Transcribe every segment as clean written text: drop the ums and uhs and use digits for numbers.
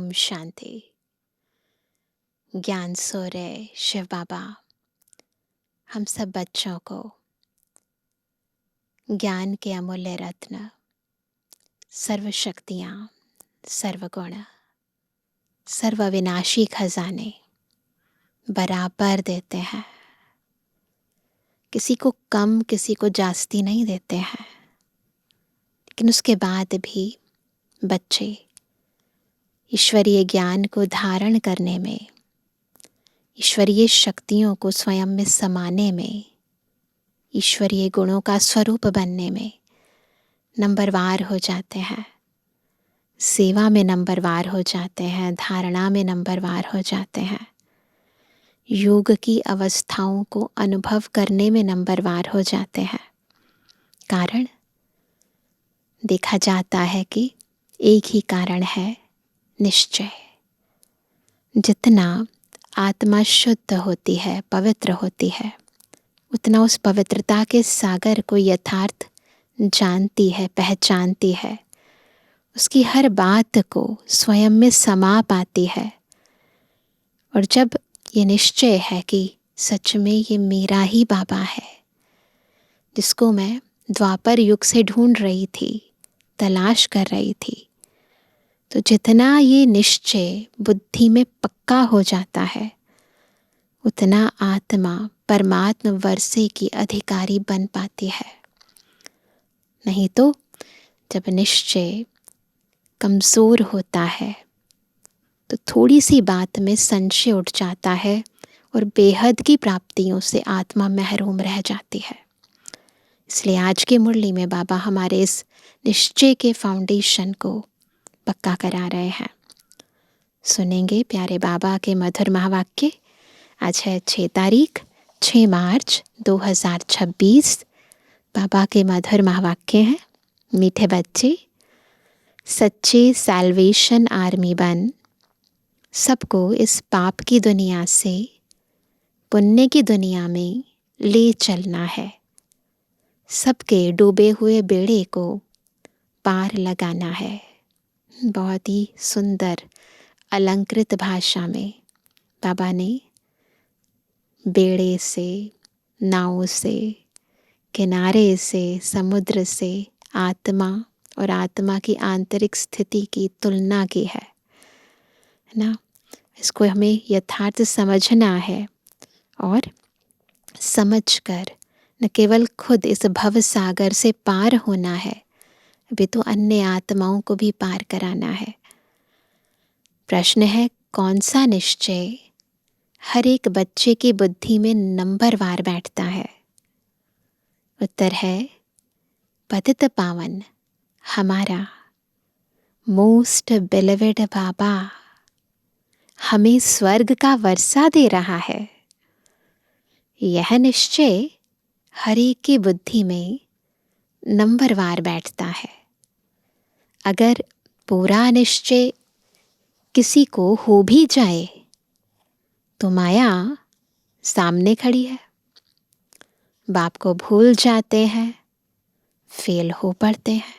ओम शांति। ज्ञान सूर्य शिव बाबा हम सब बच्चों को ज्ञान के अमूल्य रत्न, सर्व शक्तियाँ, सर्व गुण, सर्व विनाशी खजाने बराबर देते हैं। किसी को कम, किसी को जास्ती नहीं देते हैं। लेकिन उसके बाद भी बच्चे ईश्वरीय ज्ञान को धारण करने में, ईश्वरीय शक्तियों को स्वयं में समाने में, ईश्वरीय गुणों का स्वरूप बनने में नंबरवार हो जाते हैं। सेवा में नंबरवार हो जाते हैं, धारणा में नंबरवार हो जाते हैं, योग की अवस्थाओं को अनुभव करने में नंबरवार हो जाते हैं। कारण देखा जाता है कि एक ही कारण है, निश्चय। जितना आत्मा शुद्ध होती है, पवित्र होती है, उतना उस पवित्रता के सागर को यथार्थ जानती है, पहचानती है, उसकी हर बात को स्वयं में समा पाती है। और जब ये निश्चय है कि सच में ये मेरा ही बाबा है, जिसको मैं द्वापर युग से ढूंढ रही थी, तलाश कर रही थी, तो जितना ये निश्चय बुद्धि में पक्का हो जाता है, उतना आत्मा परमात्म वर्षे की अधिकारी बन पाती है। नहीं तो जब निश्चय कमज़ोर होता है तो थोड़ी सी बात में संशय उठ जाता है और बेहद की प्राप्तियों से आत्मा महरूम रह जाती है। इसलिए आज की मुरली में बाबा हमारे इस निश्चय के फाउंडेशन को पक्का करा रहे हैं। सुनेंगे प्यारे बाबा के मधुर महावाक्य। आज है 6 तारीख 6 मार्च 2026। बाबा के मधुर महावाक्य हैं। मीठे बच्चे, सच्चे सैल्वेशन आर्मी बन, सबको इस पाप की दुनिया से पुण्य की दुनिया में ले चलना है। सबके डूबे हुए बेड़े को पार लगाना है। बहुत ही सुंदर अलंकृत भाषा में बाबा ने बेड़े से, नाव से, किनारे से, समुद्र से आत्मा और आत्मा की आंतरिक स्थिति की तुलना की है ना। इसको हमें यथार्थ समझना है और समझकर न केवल खुद इस भव सागर से पार होना है, अभी तो अन्य आत्माओं को भी पार कराना है। प्रश्न है, कौन सा निश्चय हर एक बच्चे की बुद्धि में नंबरवार बैठता है? उत्तर है, पतित पावन हमारा मोस्ट बिलीवेड बाबा हमें स्वर्ग का वर्षा दे रहा है। यह निश्चय हर एक की बुद्धि में नंबरवार बैठता है। अगर पूरा निश्चय किसी को हो भी जाए तो माया सामने खड़ी है। बाप को भूल जाते हैं, फेल हो पड़ते हैं।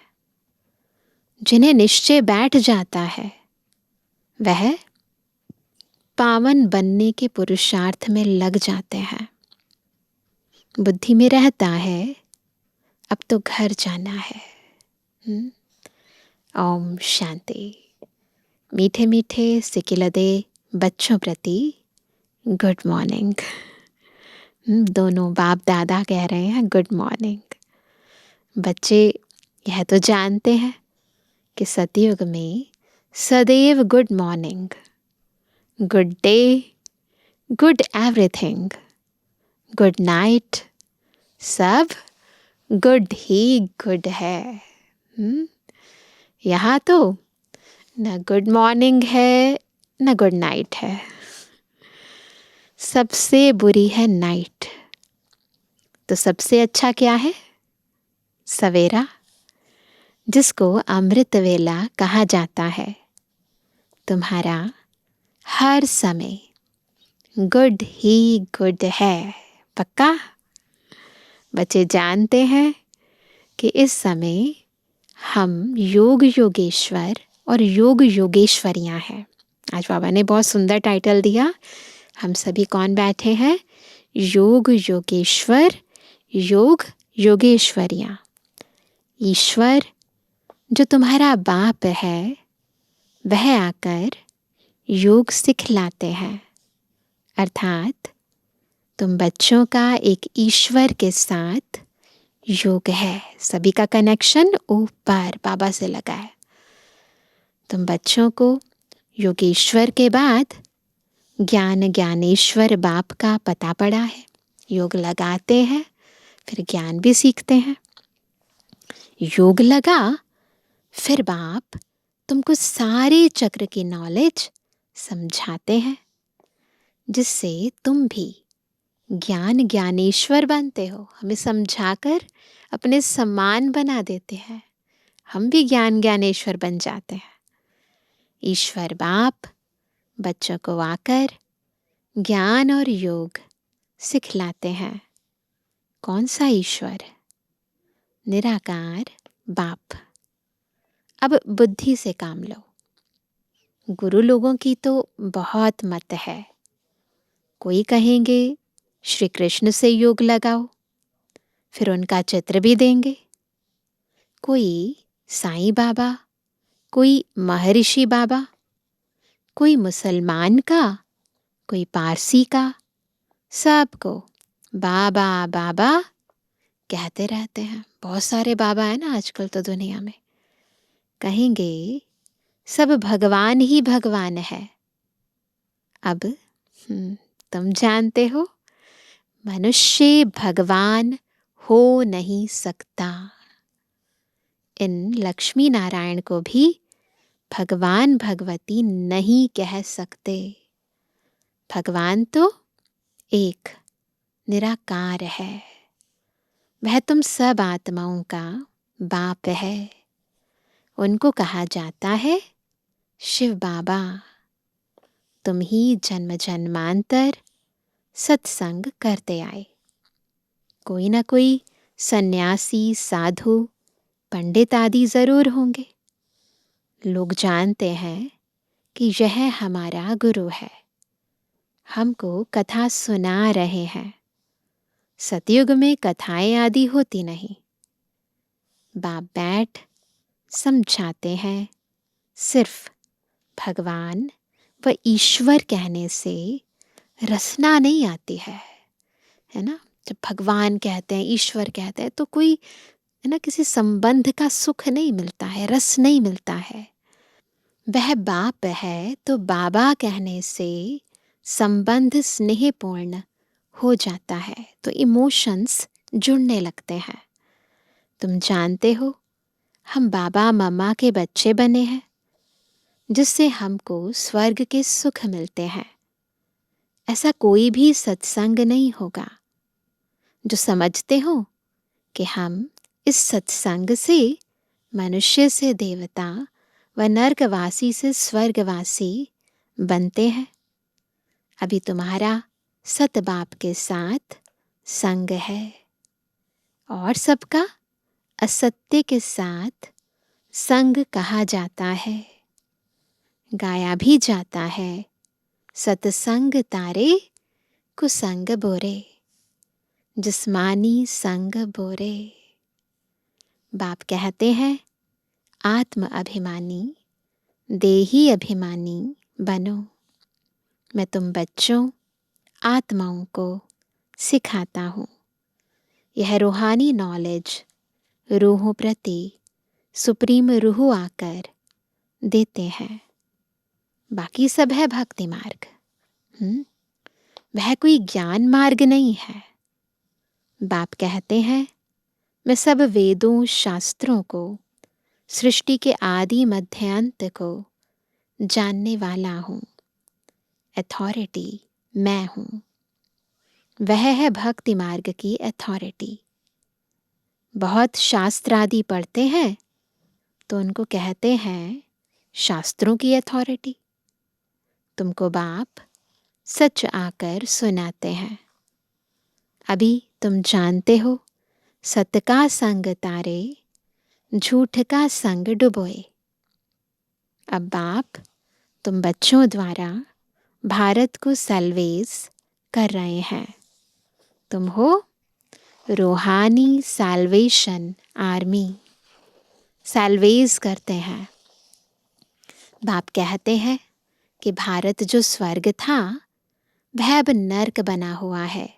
जिन्हें निश्चय बैठ जाता है वह पावन बनने के पुरुषार्थ में लग जाते हैं। बुद्धि में रहता है, अब तो घर जाना है। ओम शांति। मीठे मीठे सिकिलदे बच्चों प्रति गुड मॉर्निंग। दोनों बाप दादा कह रहे हैं गुड मॉर्निंग। बच्चे यह तो जानते हैं कि सतयुग में सदैव good morning, good day, good everything, good night, सब गुड ही गुड है। यहाँ तो न गुड मॉर्निंग है न गुड नाइट है। सबसे बुरी है नाइट। तो सबसे अच्छा क्या है? सवेरा, जिसको अमृत वेला कहा जाता है। तुम्हारा हर समय गुड ही गुड है। पक्का? बच्चे जानते हैं कि इस समय हम योग योगेश्वर और योग योगेश्वरियाँ हैं। आज बाबा ने बहुत सुंदर टाइटल दिया। हम सभी कौन बैठे हैं? योग योगेश्वर, योग योगेश्वरियाँ। ईश्वर जो तुम्हारा बाप है वह आकर योग सिखलाते हैं, अर्थात तुम बच्चों का एक ईश्वर के साथ योग है। सभी का कनेक्शन ऊपर बाबा से लगा है। तुम बच्चों को योगेश्वर के बाद ज्ञान ज्ञानेश्वर बाप का पता पड़ा है। योग लगाते हैं फिर ज्ञान भी सीखते हैं। योग लगा फिर बाप तुमको सारे चक्र की नॉलेज समझाते हैं, जिससे तुम भी ज्ञान ज्ञानेश्वर बनते हो। हमें समझाकर अपने समान बना देते हैं, हम भी ज्ञान ज्ञानेश्वर बन जाते हैं। ईश्वर बाप बच्चों को आकर ज्ञान और योग सिखलाते हैं। कौन सा ईश्वर? निराकार बाप। अब बुद्धि से काम लो। गुरु लोगों की तो बहुत मत है। कोई कहेंगे श्री कृष्ण से योग लगाओ, फिर उनका चित्र भी देंगे। कोई साईं बाबा, कोई महर्षि बाबा, कोई मुसलमान का, कोई पारसी का, सबको बाबा बाबा कहते रहते हैं। बहुत सारे बाबा है ना आजकल तो दुनिया में। कहेंगे सब भगवान ही भगवान है। अब तुम जानते हो मनुष्य भगवान हो नहीं सकता। इन लक्ष्मी नारायण को भी भगवान भगवती नहीं कह सकते। भगवान तो एक निराकार है। वह तुम सब आत्माओं का बाप है। उनको कहा जाता है शिव बाबा। तुम ही जन्म जन्मांतर सत्संग करते आए। कोई ना कोई सन्यासी, साधु, पंडित आदि जरूर होंगे। लोग जानते हैं कि यह हमारा गुरु है, हमको कथा सुना रहे हैं। सतयुग में कथाएं आदि होती नहीं। बाप बैठ समझाते हैं। सिर्फ भगवान व ईश्वर कहने से रसना नहीं आती है ना। जब भगवान कहते हैं, ईश्वर कहते हैं तो कोई है ना, किसी संबंध का सुख नहीं मिलता है, रस नहीं मिलता है। वह बाप है तो बाबा कहने से संबंध स्नेहपूर्ण हो जाता है, तो इमोशंस जुड़ने लगते हैं। तुम जानते हो हम बाबा मम्मा के बच्चे बने हैं, जिससे हमको स्वर्ग के सुख मिलते हैं। ऐसा कोई भी सत्संग नहीं होगा जो समझते हो कि हम इस सत्संग से मनुष्य से देवता व नर्कवासी से स्वर्गवासी बनते हैं। अभी तुम्हारा सत बाप के साथ संग है और सबका असत्य के साथ संग कहा जाता है। गाया भी जाता है सतसंग तारे कुसंग बोरे, जिस्मानी संग बोरे। बाप कहते हैं आत्म अभिमानी देही अभिमानी बनो। मैं तुम बच्चों आत्माओं को सिखाता हूँ। यह रूहानी नॉलेज रूहों प्रति सुप्रीम रूह आकर देते हैं। बाकी सब है भक्ति मार्ग। वह कोई ज्ञान मार्ग नहीं है। बाप कहते हैं मैं सब वेदों शास्त्रों को, सृष्टि के आदि मध्य अंत को जानने वाला हूँ। अथॉरिटी मैं हूँ। वह है भक्ति मार्ग की अथॉरिटी। बहुत शास्त्र आदि पढ़ते हैं तो उनको कहते हैं शास्त्रों की अथॉरिटी। तुमको बाप सच आकर सुनाते हैं। अभी तुम जानते हो सत्य का संग तारे, झूठ का संग डुबोए। अब बाप तुम बच्चों द्वारा भारत को सल्वेज कर रहे हैं। तुम हो रूहानी साल्वेशन आर्मी, सल्वेज करते हैं। बाप कहते हैं कि भारत जो स्वर्ग था वह अब नर्क बना हुआ है,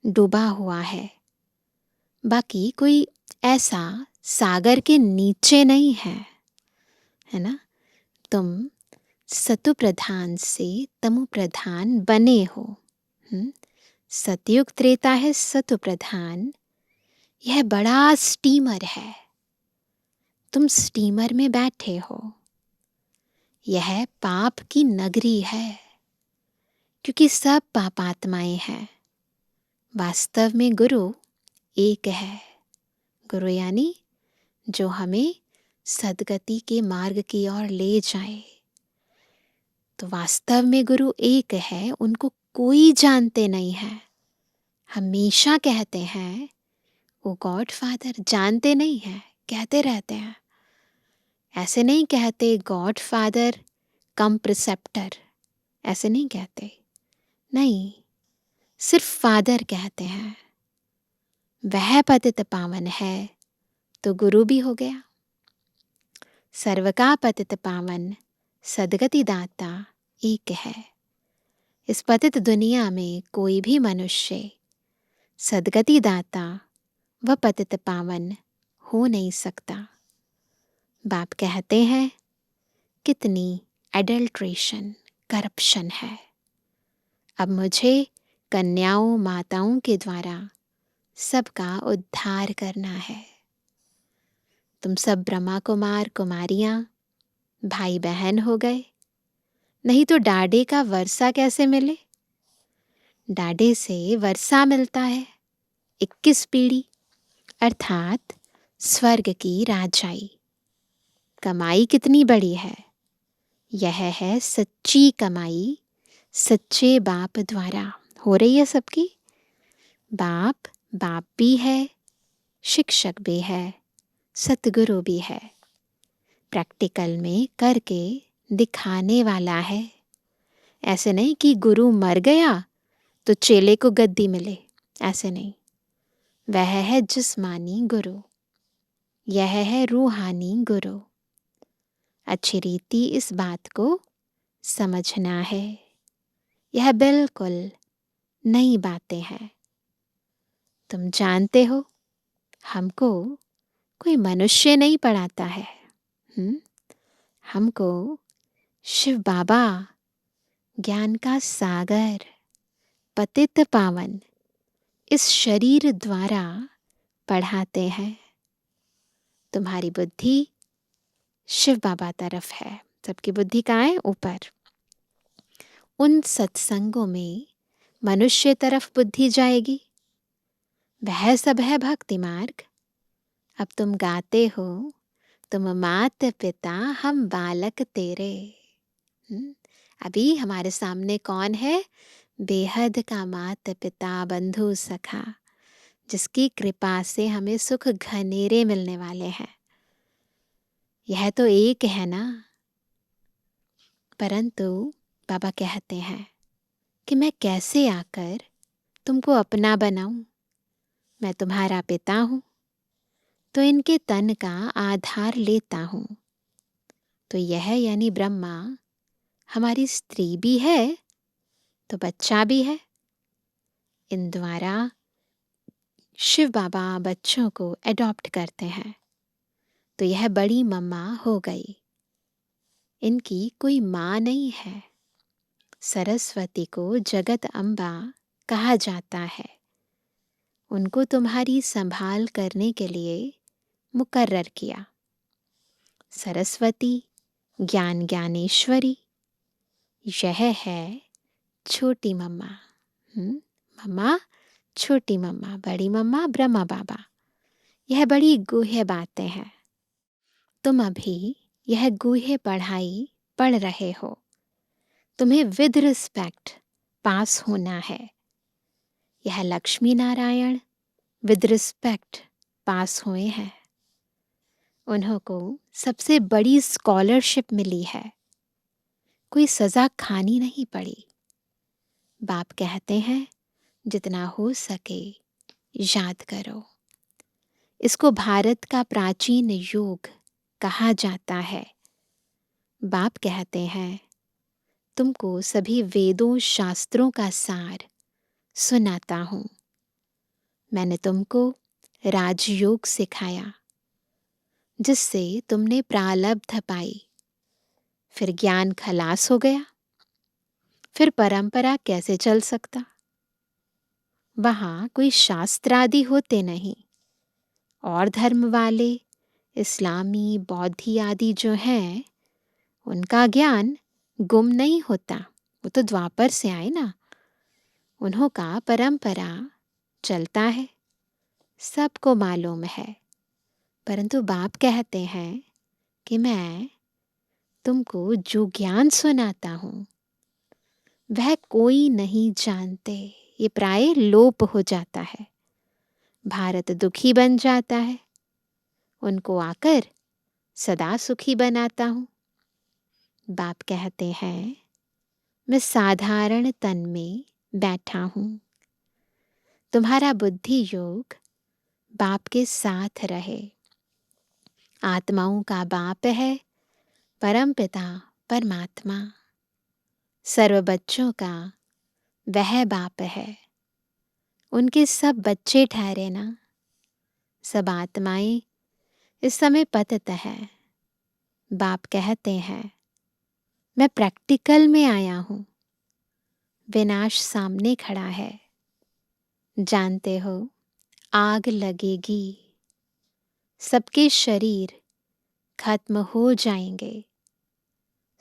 डूबा हुआ है। बाकी कोई ऐसा सागर के नीचे नहीं है ना। तुम सतु प्रधान से तमु प्रधान बने हो। सतयुग त्रेता है सतु प्रधान। यह बड़ा स्टीमर है, तुम स्टीमर में बैठे हो। यह पाप की नगरी है क्योंकि सब पापात्माएं हैं। वास्तव में गुरु एक है। गुरु यानी जो हमें सद्गति के मार्ग की ओर ले जाए। तो वास्तव में गुरु एक है, उनको कोई जानते नहीं है। हमेशा कहते हैं वो गॉड फादर, जानते नहीं है, कहते रहते हैं। ऐसे नहीं कहते गॉड फादर कम प्रिसेप्टर, ऐसे नहीं कहते, नहीं, सिर्फ फादर कहते हैं। वह पतित पावन है तो गुरु भी हो गया। सर्व का पतित पावन सद्गति दाता एक है। इस पतित दुनिया में कोई भी मनुष्य सद्गति दाता व पतित पावन हो नहीं सकता। बाप कहते हैं कितनी एडल्ट्रेशन, करप्शन है। अब मुझे कन्याओं माताओं के द्वारा सबका उद्धार करना है। तुम सब ब्रह्मा कुमार कुमारियां भाई बहन हो गए, नहीं तो डाडे का वर्षा कैसे मिले। डाडे से वर्षा मिलता है 21 पीढ़ी, अर्थात स्वर्ग की राजाई। कमाई कितनी बड़ी है, यह है सच्ची कमाई, सच्चे बाप द्वारा हो रही है सबकी। बाप बाप भी है, शिक्षक भी है, सतगुरु भी है, प्रैक्टिकल में करके दिखाने वाला है। ऐसे नहीं कि गुरु मर गया तो चेले को गद्दी मिले, ऐसे नहीं। वह है जिस्मानी गुरु, यह है रूहानी गुरु। अच्छी रीति इस बात को समझना है। यह बिल्कुल नई बातें हैं। तुम जानते हो हमको कोई मनुष्य नहीं पढ़ाता है। हमको शिव बाबा ज्ञान का सागर पतित पावन इस शरीर द्वारा पढ़ाते हैं। तुम्हारी बुद्धि शिव बाबा तरफ है, सबकी बुद्धि कहाँ है, ऊपर। उन सत्संगों में मनुष्य तरफ बुद्धि जाएगी, वह सब है भक्ति मार्ग। अब तुम गाते हो तुम मात पिता हम बालक तेरे। अभी हमारे सामने कौन है, बेहद का मात पिता बंधु सखा, जिसकी कृपा से हमें सुख घनेरे मिलने वाले हैं। यह तो एक है ना। परंतु बाबा कहते हैं कि मैं कैसे आकर तुमको अपना बनाऊं। मैं तुम्हारा पिता हूं तो इनके तन का आधार लेता हूं। तो यह यानी ब्रह्मा हमारी स्त्री भी है तो बच्चा भी है। इन द्वारा शिव बाबा बच्चों को एडॉप्ट करते हैं। तो यह बड़ी मम्मा हो गई, इनकी कोई माँ नहीं है। सरस्वती को जगत अम्बा कहा जाता है। उनको तुम्हारी संभाल करने के लिए मुकर्रर किया। सरस्वती ज्ञान ज्ञानेश्वरी, यह है छोटी मम्मा। मम्मा छोटी मम्मा, बड़ी मम्मा ब्रह्मा बाबा। यह बड़ी गुह्य बातें हैं। तुम अभी यह गुह्य पढ़ाई पढ़ रहे हो। तुम्हें विद रिस्पेक्ट पास होना है। यह लक्ष्मी नारायण विद रिस्पेक्ट पास हुए हैं। उन्हों को सबसे बड़ी स्कॉलरशिप मिली है। कोई सज़ा खानी नहीं पड़ी। बाप कहते हैं जितना हो सके याद करो। इसको भारत का प्राचीन योग कहा जाता है। बाप कहते हैं तुमको सभी वेदों शास्त्रों का सार सुनाता हूँ। मैंने तुमको राजयोग सिखाया जिससे तुमने प्रारब्ध पाई। फिर ज्ञान खलास हो गया, फिर परंपरा कैसे चल सकता। वहाँ कोई शास्त्र आदि होते नहीं। और धर्म वाले इस्लामी बौद्धि आदि जो हैं उनका ज्ञान गुम नहीं होता। वो तो द्वापर से आए ना, उन्हों का परंपरा चलता है, सबको मालूम है। परंतु बाप कहते हैं कि मैं तुमको जो ज्ञान सुनाता हूँ वह कोई नहीं जानते। ये प्राय लोप हो जाता है। भारत दुखी बन जाता है, उनको आकर सदा सुखी बनाता हूँ। बाप कहते हैं मैं साधारण तन में बैठा हूँ। तुम्हारा बुद्धि योग बाप के साथ रहे। आत्माओं का बाप है परमपिता परमात्मा। सर्व बच्चों का वह बाप है। उनके सब बच्चे ठहरे ना। सब आत्माएं इस समय पतित है। बाप कहते हैं मैं प्रैक्टिकल में आया हूँ। विनाश सामने खड़ा है। जानते हो आग लगेगी, सबके शरीर खत्म हो जाएंगे।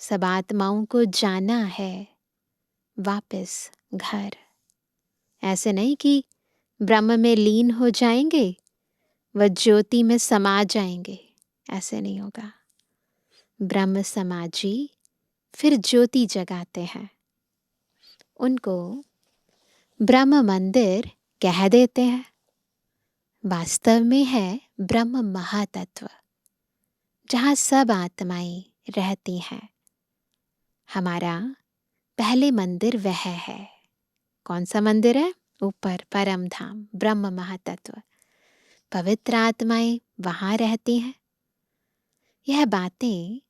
सब आत्माओं को जाना है वापस घर। ऐसे नहीं कि ब्रह्म में लीन हो जाएंगे व ज्योति में समा जाएंगे, ऐसे नहीं होगा। ब्रह्म समाजी फिर ज्योति जगाते हैं। उनको ब्रह्म मंदिर कह देते हैं। वास्तव में है ब्रह्म महातत्व, जहाँ सब आत्माएं रहती हैं। हमारा पहले मंदिर वह है। कौन सा मंदिर है? ऊपर परम धाम ब्रह्म महातत्व। पवित्र आत्माएं वहाँ रहती हैं। यह बातें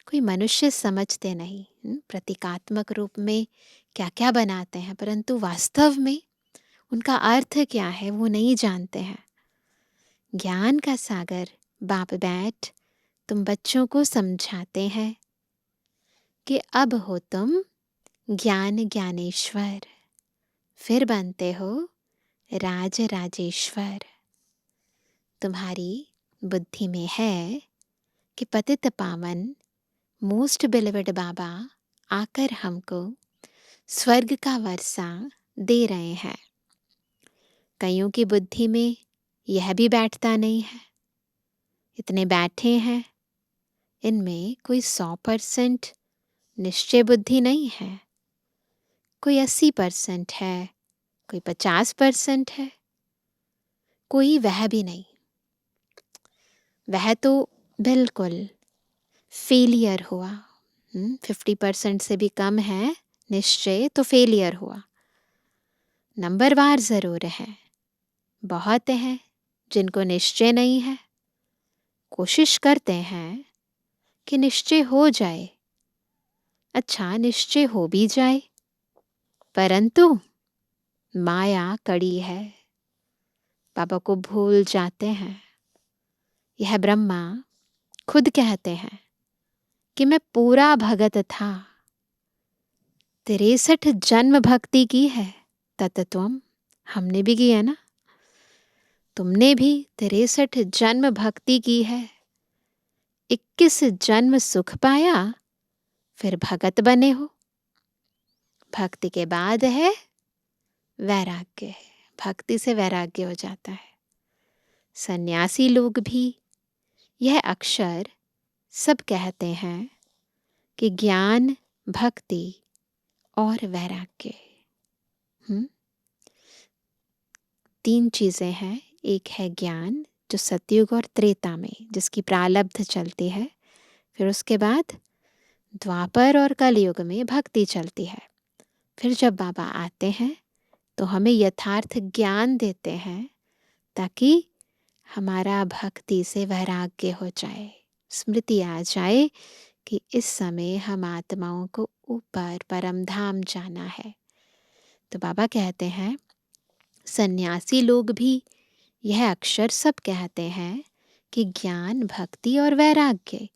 कोई मनुष्य समझते नहीं। प्रतीकात्मक रूप में क्या क्या बनाते हैं, परंतु वास्तव में उनका अर्थ क्या है वो नहीं जानते हैं। ज्ञान का सागर बाप बैठ तुम बच्चों को समझाते हैं कि अब हो तुम ज्ञान ज्ञानेश्वर, फिर बनते हो राज राजेश्वर। तुम्हारी बुद्धि में है कि पतित पावन मोस्ट बिलीवेड बाबा आकर हमको स्वर्ग का वर्षा दे रहे हैं। कईयों की बुद्धि में यह भी बैठता नहीं है। इतने बैठे हैं, इनमें कोई 100% निश्चय बुद्धि नहीं है। कोई 80% है, कोई 50% है, कोई वह भी नहीं। वह तो बिल्कुल फेलियर हुआ। 50% से भी कम है निश्चय तो फेलियर हुआ। नंबरवार ज़रूर है। बहुत हैं जिनको निश्चय नहीं है। कोशिश करते हैं कि निश्चय हो जाए। अच्छा निश्चय हो भी जाए, परंतु माया कड़ी है, बाबा को भूल जाते हैं। यह ब्रह्मा खुद कहते हैं कि मैं पूरा भगत था। 63 जन्म भक्ति की है तत्त्वम। हमने भी की है ना। तुमने भी 63 जन्म भक्ति की है। 21 जन्म सुख पाया, फिर भगत बने हो। भक्ति के बाद है वैराग्य। भक्ति से वैराग्य हो जाता है। सन्यासी लोग भी यह अक्षर सब कहते हैं कि ज्ञान भक्ति और वैराग्य 3 चीज़ें हैं। एक है ज्ञान जो सतयुग और त्रेता में जिसकी प्रारब्ध चलती है। फिर उसके बाद द्वापर और कलयुग में भक्ति चलती है। फिर जब बाबा आते हैं तो हमें यथार्थ ज्ञान देते हैं ताकि हमारा भक्ति से वैराग्य हो जाए, स्मृति आ जाए कि इस समय हम आत्माओं को ऊपर परम धाम जाना है। तो बाबा कहते हैं सन्यासी लोग भी यह अक्षर सब कहते हैं कि ज्ञान, भक्ति और वैराग्य,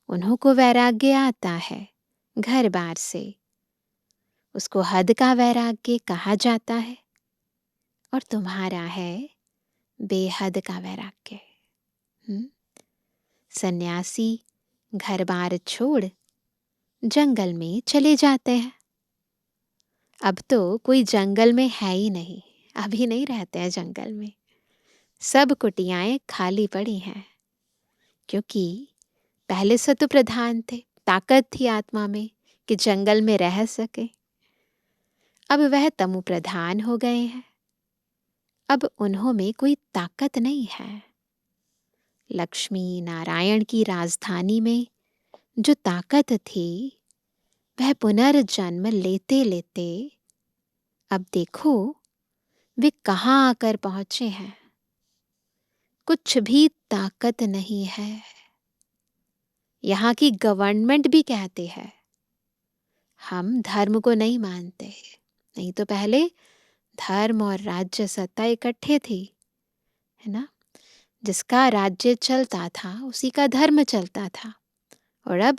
उन्हों को वैराग्य आता है घर बार से, उसको हद का वैराग्य कहा जाता है, और तुम्हारा है बेहद का वैराग्य। सन्यासी घर बार छोड़ जंगल में चले जाते हैं। अब तो कोई जंगल में है ही नहीं, अभी नहीं रहते हैं जंगल में, सब कुटियाएं खाली पड़ी हैं, क्योंकि पहले सत्व प्रधान थे, ताकत थी आत्मा में कि जंगल में रह सके। अब वह तमु प्रधान हो गए हैं, अब उन्हों में कोई ताकत नहीं है। लक्ष्मी नारायण की राजधानी में जो ताकत थी वह पुनर्जन्म लेते लेते अब देखो वे कहाँ आकर पहुंचे हैं। कुछ भी ताकत नहीं है। यहाँ की गवर्नमेंट भी कहती है हम धर्म को नहीं मानते। नहीं तो पहले धर्म और राज्य सत्ता इकट्ठे थी, है ना। जिसका राज्य चलता था उसी का धर्म चलता था, और अब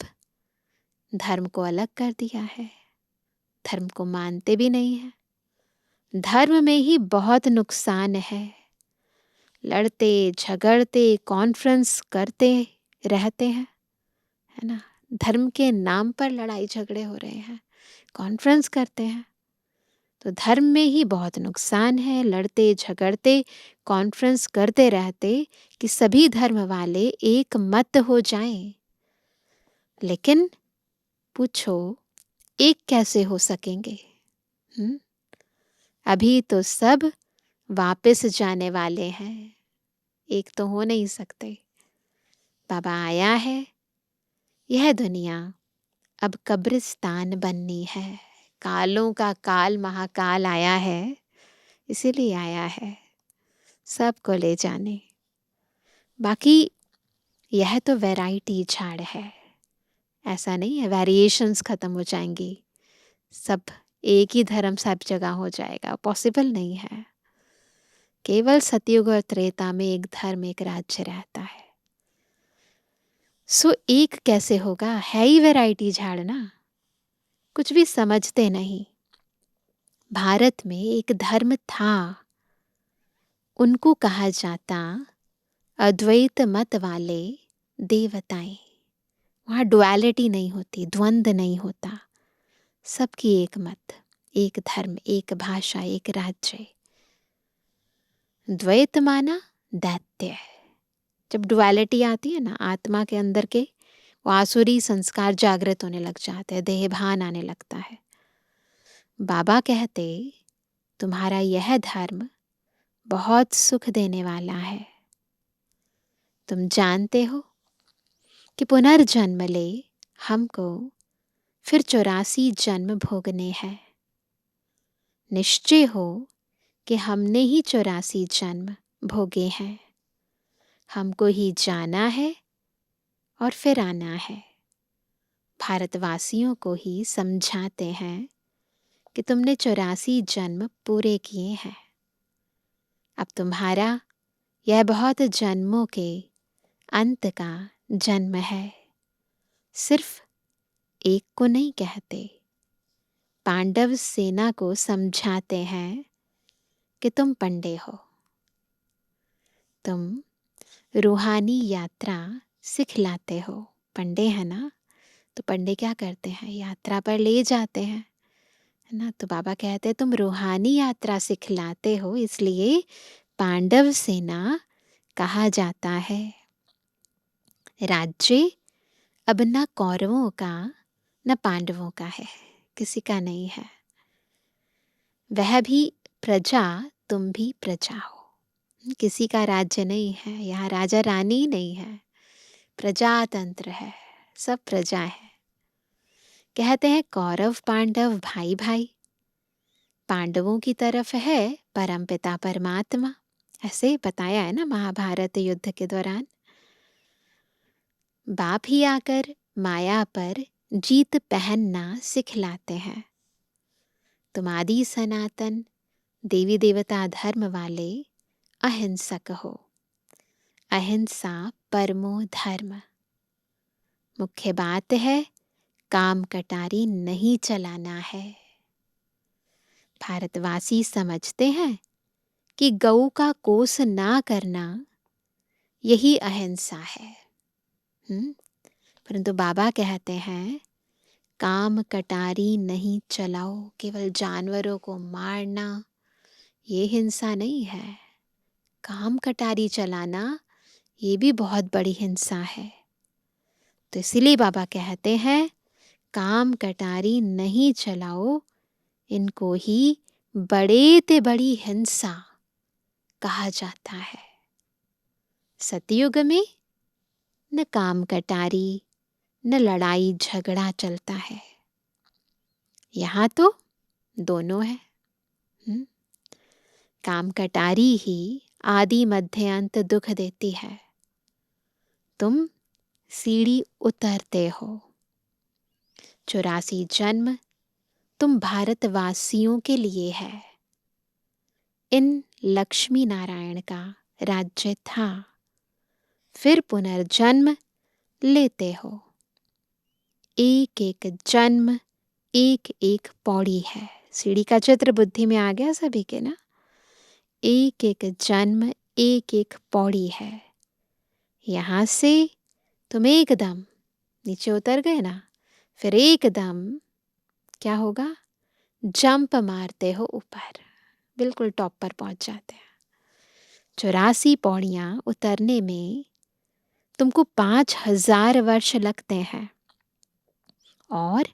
धर्म को अलग कर दिया है, धर्म को मानते भी नहीं है। धर्म में ही बहुत नुकसान है। लड़ते झगड़ते कॉन्फ्रेंस करते रहते हैं, है ना। धर्म के नाम पर लड़ाई झगड़े हो रहे हैं, कॉन्फ्रेंस करते हैं। तो धर्म में ही बहुत नुकसान है। लड़ते झगड़ते कॉन्फ्रेंस करते रहते कि सभी धर्म वाले एक मत हो जाएं। लेकिन पूछो एक कैसे हो सकेंगे? अभी तो सब वापस जाने वाले हैं, एक तो हो नहीं सकते। बाबा आया है, यह दुनिया अब कब्रिस्तान बननी है। कालों का काल महाकाल आया है, इसीलिए आया है सबको ले जाने। बाकी यह तो वैरायटी झाड़ है, ऐसा नहीं है वेरिएशंस खत्म हो जाएंगी, सब एक ही धर्म सब जगह हो जाएगा, पॉसिबल नहीं है। केवल सतयुग और त्रेता में एक धर्म एक राज्य रहता है। सो एक कैसे होगा? है ही वैरायटी झाड़ ना, कुछ भी समझते नहीं। भारत में एक धर्म था, उनको कहा जाता अद्वैत मत वाले देवताएं। वहाँ डुअलिटी नहीं होती, द्वंद्व नहीं होता, सबकी एक मत, एक धर्म, एक भाषा, एक राज्य। द्वैत माना दैत्य। जब डुअलिटी आती है ना, आत्मा के अंदर के वो आसुरी संस्कार जागृत होने लग जाते हैं, देहभान आने लगता है। बाबा कहते तुम्हारा यह धर्म बहुत सुख देने वाला है। तुम जानते हो कि पुनर्जन्म ले हमको फिर 84 जन्म भोगने हैं। निश्चय हो कि हमने ही 84 जन्म भोगे हैं, हमको ही जाना है और फिर आना है। भारतवासियों को ही समझाते हैं कि तुमने 84 जन्म पूरे किए हैं। अब तुम्हारा यह बहुत जन्मों के अंत का जन्म है। सिर्फ एक को नहीं कहते, पांडव सेना को समझाते हैं कि तुम पंडे हो, तुम रूहानी यात्रा सिखलाते हो। पंडे है ना, तो पंडे क्या करते हैं? यात्रा पर ले जाते हैं, है ना। तो बाबा कहते हैं तुम रूहानी यात्रा सिखलाते हो, इसलिए पांडव सेना कहा जाता है। राज्य अब न कौरवों का न पांडवों का है, किसी का नहीं है। वह भी प्रजा, तुम भी प्रजा हो, किसी का राज्य नहीं है। यहाँ राजा रानी नहीं है, प्रजातंत्र है, सब प्रजा है। कहते हैं कौरव पांडव भाई भाई, पांडवों की तरफ है परमपिता परमात्मा। ऐसे बताया है ना महाभारत युद्ध के दौरान। बाप ही आकर माया पर जीत पहनना सिखलाते हैं। तुम आदि सनातन देवी देवता धर्म वाले अहिंसक हो। अहिंसा परमो धर्म। मुख्य बात है काम कटारी नहीं चलाना है। भारतवासी समझते हैं कि गऊ का कोस ना करना यही अहिंसा है। परंतु बाबा कहते हैं काम कटारी नहीं चलाओ, केवल जानवरों को मारना ये हिंसा नहीं है। काम कटारी चलाना ये भी बहुत बड़ी हिंसा है। तो इसीलिए बाबा कहते हैं काम कटारी नहीं चलाओ, इनको ही बड़े ते बड़ी हिंसा कहा जाता है। सतयुग में न काम कटारी न लड़ाई झगड़ा चलता है, यहाँ तो दोनों है। काम कटारी ही आदि मध्य अंत दुख देती है। तुम सीढ़ी उतरते हो। 84 जन्म तुम भारतवासियों के लिए है। इन लक्ष्मी नारायण का राज्य था, फिर पुनर्जन्म लेते हो। एक एक जन्म एक एक पौड़ी है। सीढ़ी का चित्र बुद्धि में आ गया सभी के ना। एक एक जन्म एक एक पौड़ी है। यहां से तुम एकदम नीचे उतर गए ना, फिर एकदम क्या होगा, जंप मारते हो ऊपर, बिल्कुल टॉप पर पहुंच जाते हैं। 84 पौड़ियां उतरने में तुमको 5000 वर्ष लगते हैं, और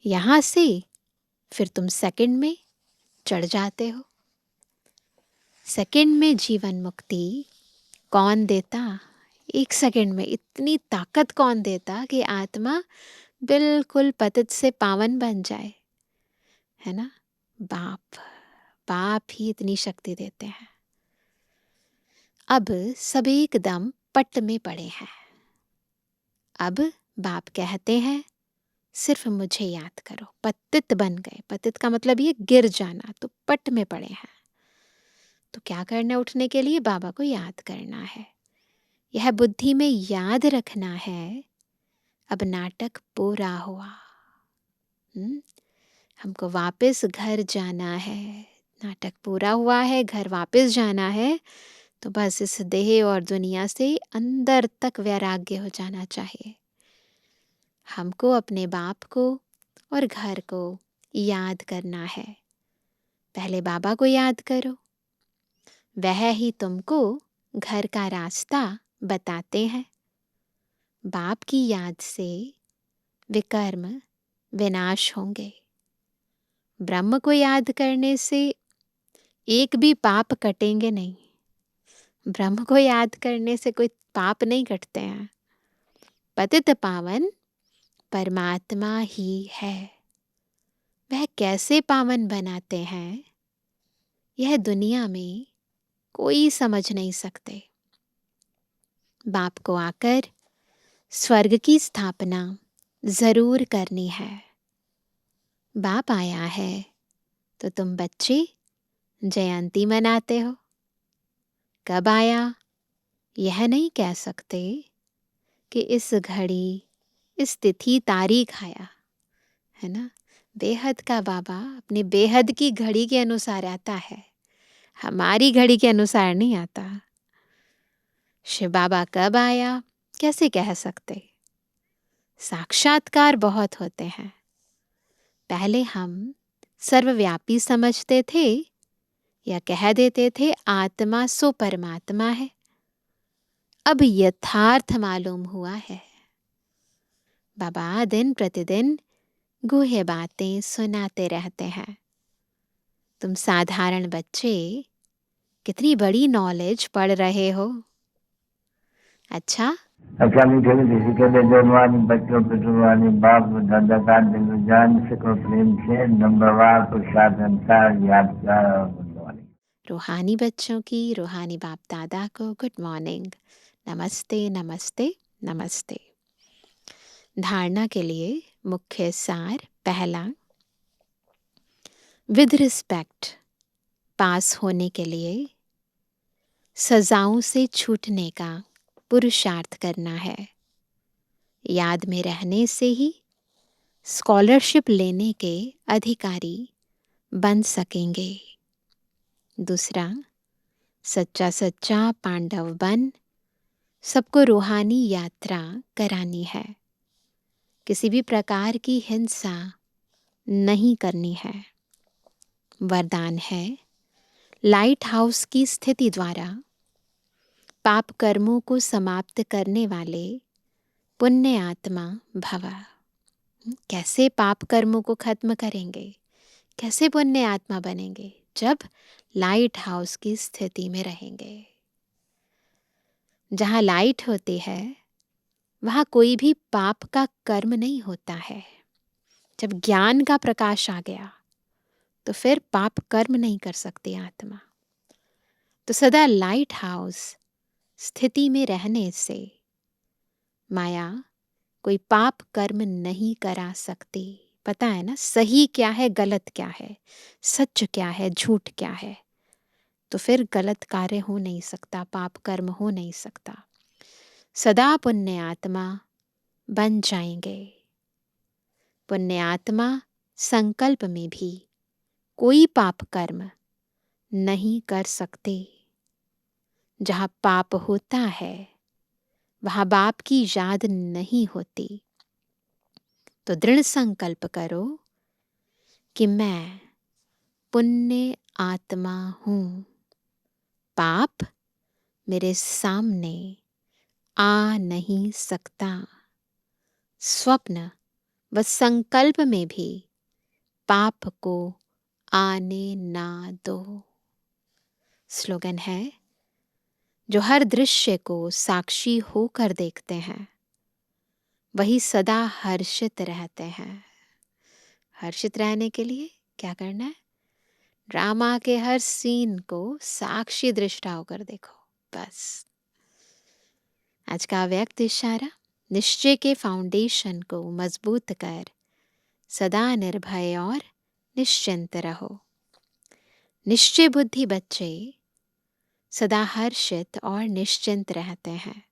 यहां से फिर तुम सेकंड में चढ़ जाते हो। सेकंड में जीवन मुक्ति कौन देता? एक सेकंड में इतनी ताकत कौन देता कि आत्मा बिल्कुल पतित से पावन बन जाए, है ना? बाप ही इतनी शक्ति देते हैं। अब सब एकदम पट में पड़े हैं। अब बाप कहते हैं सिर्फ मुझे याद करो। पतित बन गए, पतित का मतलब ये गिर जाना, तो पट में पड़े हैं। तो क्या करना उठने के लिए? बाबा को याद करना है। यह बुद्धि में याद रखना है। अब नाटक पूरा हुआ। हमको वापस घर जाना है। नाटक पूरा हुआ है, घर वापस जाना है। तो बस इस देह और दुनिया से अंदर तक वैराग्य हो जाना चाहिए। हमको अपने बाप को और घर को याद करना है। पहले बाबा को याद करो, वह ही तुमको घर का रास्ता बताते हैं। बाप की याद से विकर्म विनाश होंगे। ब्रह्म को याद करने से एक भी पाप कटेंगे नहीं। ब्रह्म को याद करने से कोई पाप नहीं कटते हैं। पतित पावन परमात्मा ही है। वह कैसे पावन बनाते हैं, यह दुनिया में कोई समझ नहीं सकते। बाप को आकर स्वर्ग की स्थापना जरूर करनी है। बाप आया है तो तुम बच्चे जयंती मनाते हो। कब आया यह नहीं कह सकते कि इस घड़ी इस तिथि तारीख आया, है ना? बेहद का बाबा अपने बेहद की घड़ी के अनुसार आता है, हमारी घड़ी के अनुसार नहीं आता। शिव बाबा कब आया कैसे कह सकते? साक्षात्कार बहुत होते हैं। पहले हम सर्वव्यापी समझते थे या कह देते थे आत्मा सो परमात्मा है। अब यथार्थ मालूम हुआ है। बाबा दिन प्रतिदिन गूढ़ बातें सुनाते रहते हैं। तुम साधारण बच्चे कितनी बड़ी नॉलेज पढ़ रहे हो। अच्छा मीठे मीठे सिक्के दे वानी बच्चों पिटवानी बाप दादा का दिन जान सको प्रेम से नंबरवार प्रसाद अनुसार याद का रूहानी बच्चों की रूहानी बाप दादा को गुड मॉर्निंग, नमस्ते नमस्ते नमस्ते। धारणा के लिए मुख्य सार। पहला, विद रिस्पेक्ट पास होने के लिए सजाओं से छूटने का पुरुषार्थ करना है। याद में रहने से ही स्कॉलरशिप लेने के अधिकारी बन सकेंगे। दूसरा, सच्चा सच्चा पांडव बन सबको रूहानी यात्रा करानी है। किसी भी प्रकार की हिंसा नहीं करनी है। वरदान है, लाइट हाउस की स्थिति द्वारा पाप कर्मों को समाप्त करने वाले पुण्य आत्मा भव। कैसे पाप कर्मों को खत्म करेंगे, कैसे पुण्य आत्मा बनेंगे? जब लाइट हाउस की स्थिति में रहेंगे। जहाँ लाइट होती है वहाँ कोई भी पाप का कर्म नहीं होता है। जब ज्ञान का प्रकाश आ गया तो फिर पाप कर्म नहीं कर सकती आत्मा। तो सदा लाइट हाउस स्थिति में रहने से माया कोई पाप कर्म नहीं करा सकती। पता है ना, सही क्या है, गलत क्या है, सच क्या है, झूठ क्या है। तो फिर गलत कार्य हो नहीं सकता, पाप कर्म हो नहीं सकता। सदा पुण्य आत्मा बन जाएंगे। पुण्य आत्मा संकल्प में भी कोई पाप कर्म नहीं कर सकते। जहाँ पाप होता है वहाँ बाप की याद नहीं होती। तो दृढ़ संकल्प करो कि मैं पुण्य आत्मा हूँ। पाप मेरे सामने आ नहीं सकता। स्वप्न व संकल्प में भी पाप को आने ना दो। स्लोगन है, जो हर दृश्य को साक्षी होकर देखते हैं वही सदा हर्षित रहते हैं। हर्षित रहने के लिए क्या करना है? ड्रामा के हर सीन को साक्षी दृष्टा होकर देखो, बस। आज का व्यक्त इशारा, निश्चय के फाउंडेशन को मजबूत कर सदा निर्भय और निश्चिंत रहो। निश्चय बुद्धि बच्चे सदा हर्षित और निश्चिंत रहते हैं।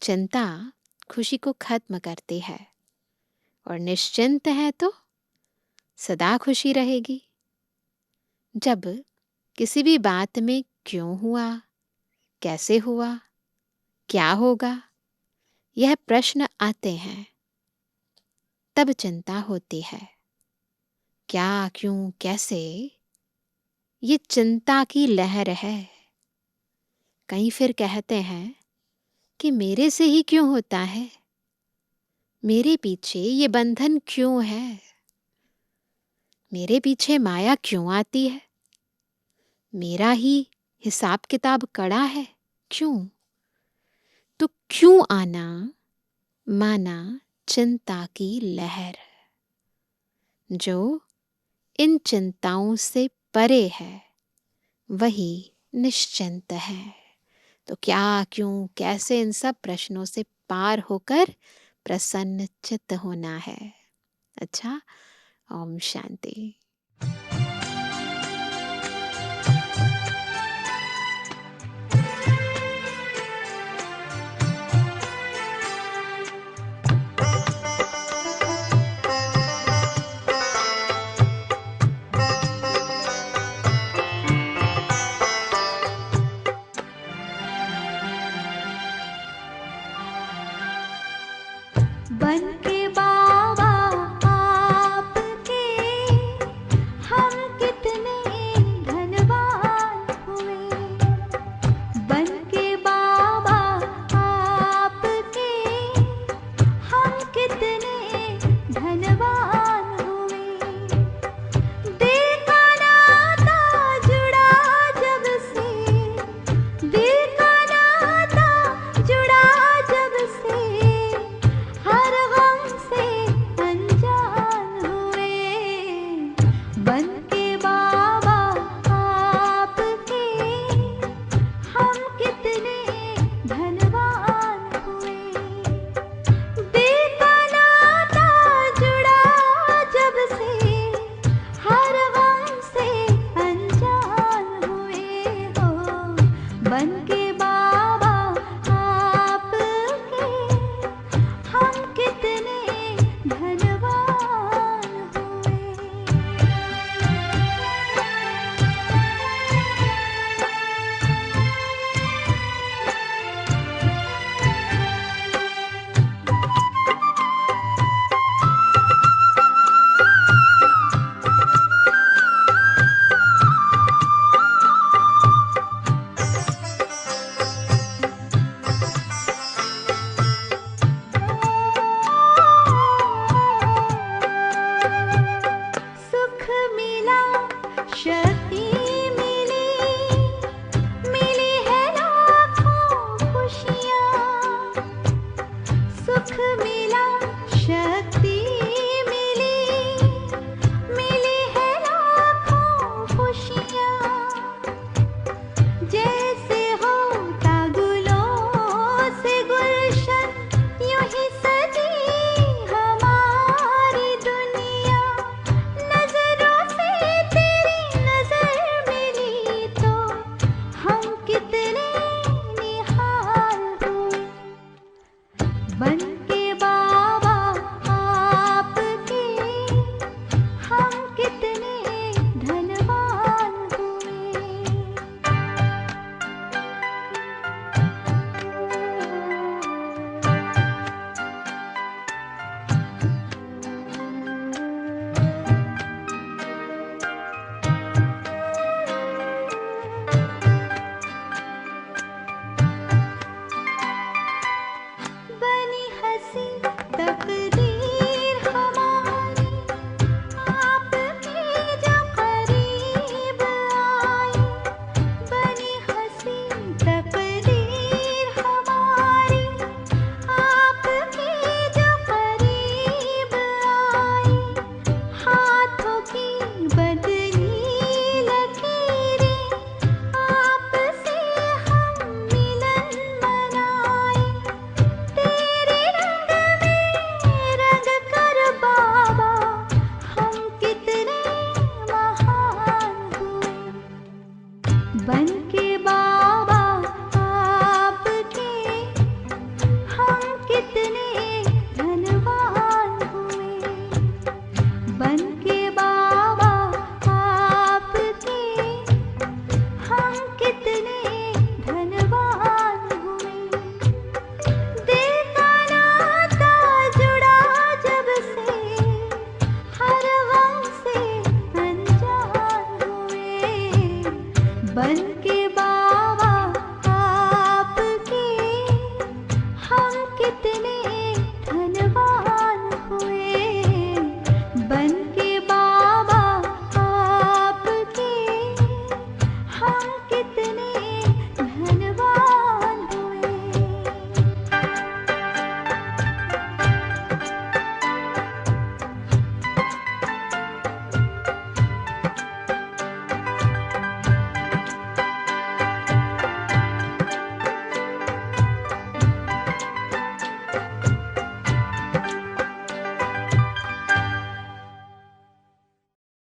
चिंता खुशी को खत्म करती है और निश्चिंत है तो सदा खुशी रहेगी। जब किसी भी बात में क्यों हुआ, कैसे हुआ, क्या होगा, यह प्रश्न आते हैं, तब चिंता होती है। क्या, क्यों, कैसे, ये चिंता की लहर है। कई फिर कहते हैं कि मेरे से ही क्यों होता है, मेरे पीछे ये बंधन क्यों है, मेरे पीछे माया क्यों आती है, मेरा ही हिसाब किताब कड़ा है, क्यों? तो क्यों आना माना चिंता की लहर, जो इन चिंताओं से परे है वही निश्चिंत है। तो क्या, क्यों, कैसे, इन सब प्रश्नों से पार होकर प्रसन्न चित्त होना है। अच्छा, ओम शांति। बन